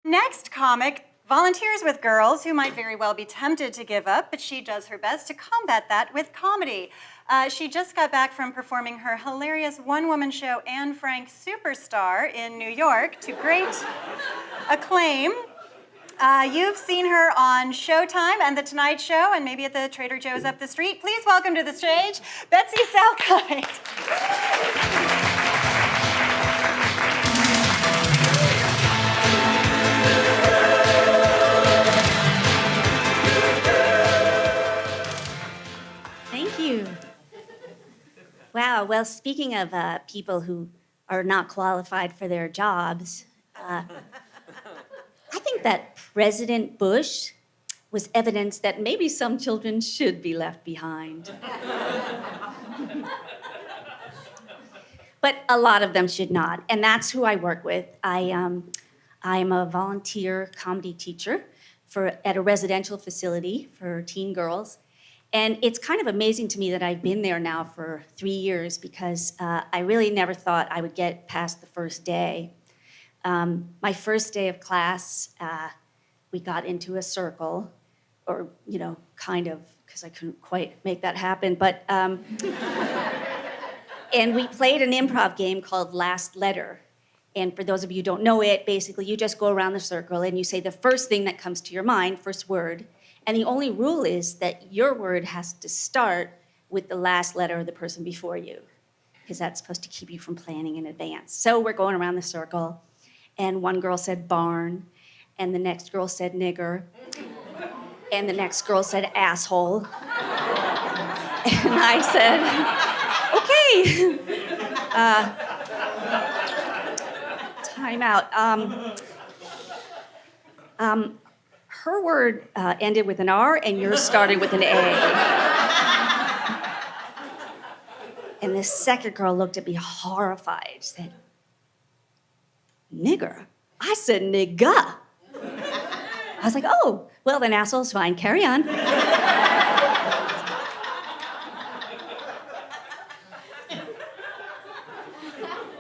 Next comic volunteers with girls who might very well be tempted to give up, but she does her best to combat that with comedy. She just got back from performing her hilarious one-woman show, Anne Frank Superstar, in New York to great acclaim. You've seen her on Showtime and The Tonight Show and maybe at the Trader Joe's up the street. Please welcome to the stage, Betsy Salkind. Thank you. Wow, well, speaking of people who are not qualified for their jobs, I think that President Bush was evidence that maybe some children should be left behind. But a lot of them should not, and that's who I work with. I'm a volunteer comedy teacher at a residential facility for teen girls. And it's kind of amazing to me that I've been there now for 3 years because I really never thought I would get past the first day. My first day of class, we got into a circle, or, kind of, because I couldn't quite make that happen, but, and we played an improv game called Last Letter. And for those of you who don't know it, basically you just go around the circle and you say the first thing that comes to your mind, first word. And the only rule is that your word has to start with the last letter of the person before you, because that's supposed to keep you from planning in advance. So we're going around the circle, and one girl said barn, and the next girl said nigger, and the next girl said asshole. And I said, okay, time out. Her word ended with an R and yours started with an A. And the second girl looked at me horrified, said, nigger? I said nigga. I was like, oh, well then asshole's fine, carry on.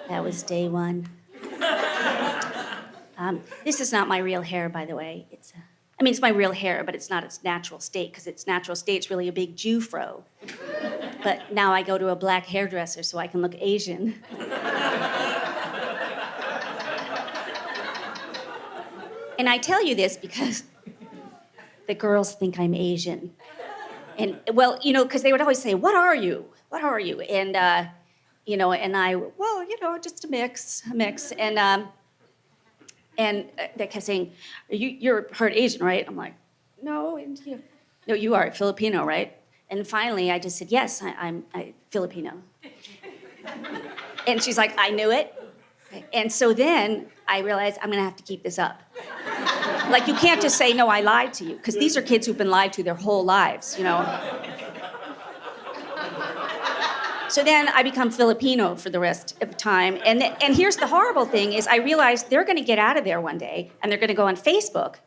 That was day one. This is not my real hair, by the way. It's my real hair, but it's not its natural state, because its natural state's really a big Jew fro. But now I go to a black hairdresser so I can look Asian. And I tell you this because the girls think I'm Asian. And, well, because they would always say, what are you? What are you? And, and I, well, just a mix. And they kept saying, you're part Asian, right? I'm like, no, no, you are Filipino, right? And finally, I just said, yes, I'm Filipino. And she's like, I knew it. And so then I realized I'm gonna have to keep this up. Like, you can't just say, no, I lied to you, because these are kids who've been lied to their whole lives, So then I become Filipino for the rest of the time. And here's the horrible thing is I realized they're going to get out of there one day and they're going to go on Facebook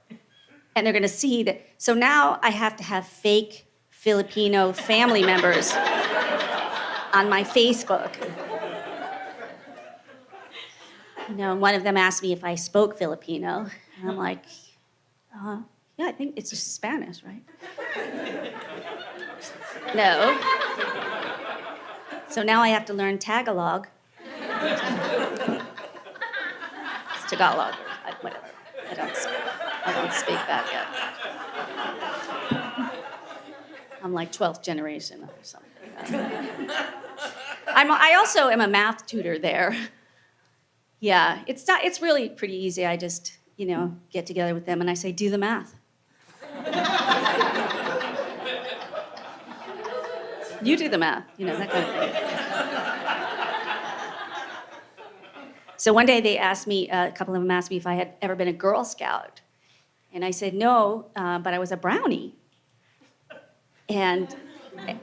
and they're going to see that. So now I have to have fake Filipino family members on my Facebook. One of them asked me if I spoke Filipino. And I'm like, yeah, I think it's just Spanish, right? No. So now I have to learn Tagalog. It's Tagalog, or whatever. I don't speak that yet. I'm like 12th generation or something. I also am a math tutor there. Yeah, it's really pretty easy. I just, get together with them and I say, do the math. You do the math, that kind of thing. So one day a couple of them asked me if I had ever been a Girl Scout. And I said, no, but I was a brownie.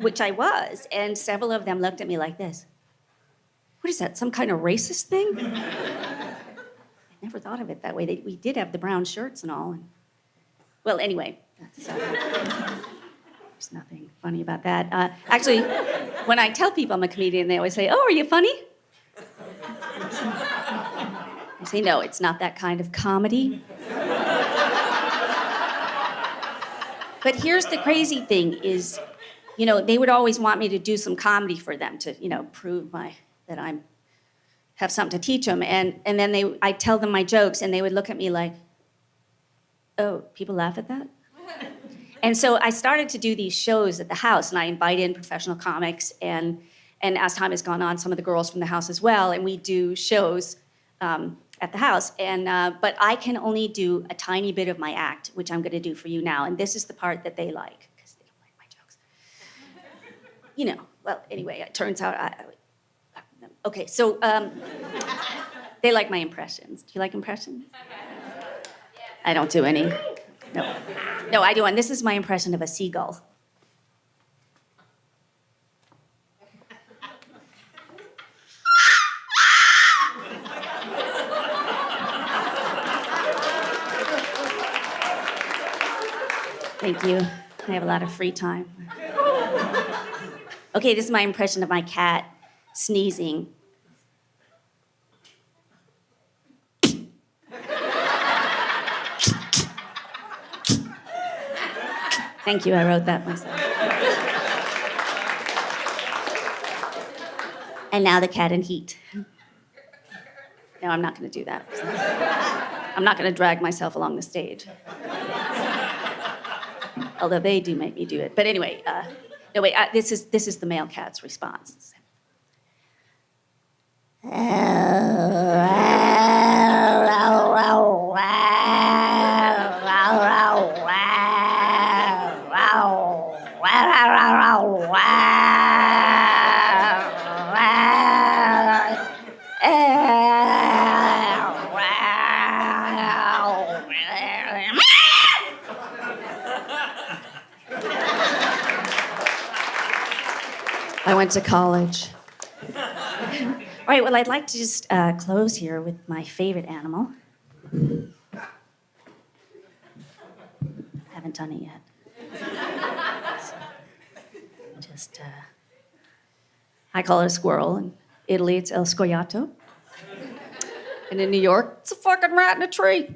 Which I was. And several of them looked at me like this. What is that, some kind of racist thing? I never thought of it that way. We did have the brown shirts and all. Well, anyway, that's... There's nothing funny about that. Actually, when I tell people I'm a comedian, they always say, oh, are you funny? I say, no, it's not that kind of comedy. But here's the crazy thing is, they would always want me to do some comedy for them to, prove that I'm have something to teach them. And then I'd tell them my jokes, and they would look at me like, oh, people laugh at that? And so I started to do these shows at the house, and I invite in professional comics, and as time has gone on, some of the girls from the house as well, and we do shows at the house. But I can only do a tiny bit of my act, which I'm going to do for you now. And this is the part that they like, because they don't like my jokes. Well, anyway, it turns out okay, so they like my impressions. Do you like impressions? I don't do any. No, I do one. This is my impression of a seagull. Thank you. I have a lot of free time. Okay, this is my impression of my cat sneezing. Thank you, I wrote that myself. And now the cat in heat. No, I'm not going to do that. I'm not going to drag myself along the stage. Although they do make me do it. But anyway, this is the male cat's response. I went to college. All right, well, I'd like to just close here with my favorite animal. Haven't done it yet. So, I call it a squirrel. In Italy, it's el scoiattolo. And in New York, it's a fucking rat in a tree.